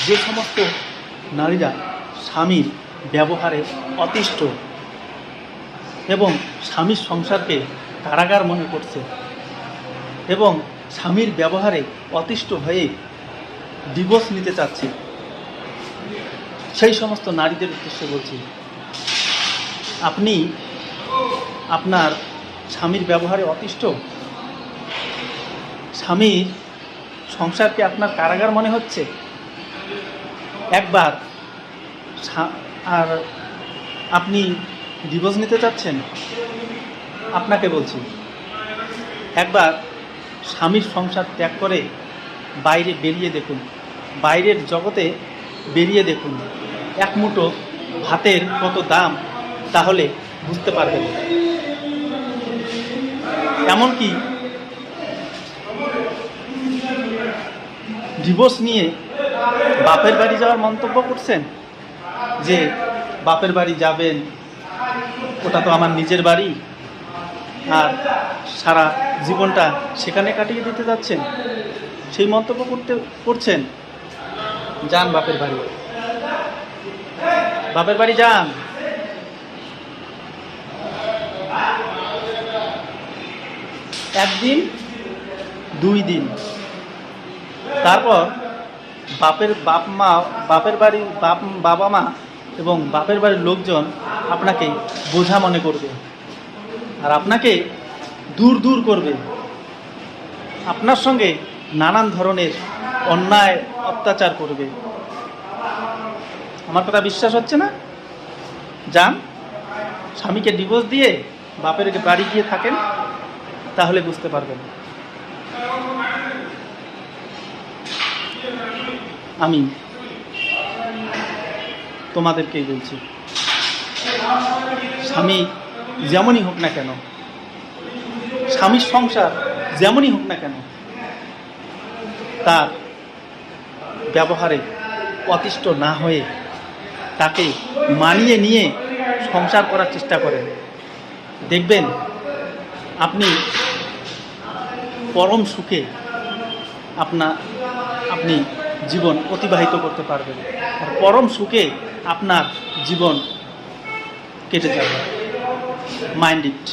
যে সমস্ত নারীরা স্বামীর ব্যবহারে অতিষ্ঠ এবং স্বামীর সংসারকে কারাগার মনে করছে এবং স্বামীর ব্যবহারে অতিষ্ঠ হয়ে ডিভোর্স নিতে চাচ্ছে, সেই সমস্ত নারীদের উদ্দেশ্যে বলছি, আপনি আপনার স্বামীর ব্যবহারে অতিষ্ঠ, স্বামীর সংসারকে আপনার কারাগার মনে হচ্ছে, একবার আর আপনি ডিভোর্স নিতে চাচ্ছেন, আপনাকে বলছি একবার স্বামীর সংসার ত্যাগ করে বাইরে বেরিয়ে দেখুন, বাইরের জগতে বেরিয়ে দেখুন, এক মুঠো ভাতের কত দাম তাহলে বুঝতে পারবেন। এমনকি ডিভোর্স নিয়ে বাপের বাড়ি যাওয়ার মন্তব্য করছেন যে বাপের বাড়ি যাবেন, ওটা তো আমার নিজের বাড়ি, আর সারা জীবনটা সেখানে কাটিয়ে দিতে যাচ্ছেন, সেই মন্তব্য করছেন। যান বাপের বাড়ি, বাপের বাড়ি যান। একদিন, 2 দিন, তারপর বাপের বাড়ির বাবা মা এবং বাপের বাড়ির লোকজন আপনাকে বোঝা মনে করবে আর আপনাকে দূর দূর করবে, আপনার সঙ্গে নানান ধরনের অন্যায় অত্যাচার করবে। আমার কথা বিশ্বাস হচ্ছে না? যান, স্বামীকে ডিভোর্স দিয়ে বাপের বাড়ি গিয়ে থাকেন, তাহলে বুঝতে পারবেন। আমি তোমাদেরকেই বলছি, স্বামী যেমনই হোক না কেন, স্বামীর সংসার যেমনই হোক না কেন, তার ব্যবহারে অতিষ্ঠ না হয়ে তাকে মানিয়ে নিয়ে সংসার করার চেষ্টা করেন। দেখবেন আপনি পরম সুখে আপনি জীবন অতিবাহিত করতে পারবেন, আর পরম সুখে আপনার জীবন কেটে যাবে। Mind it.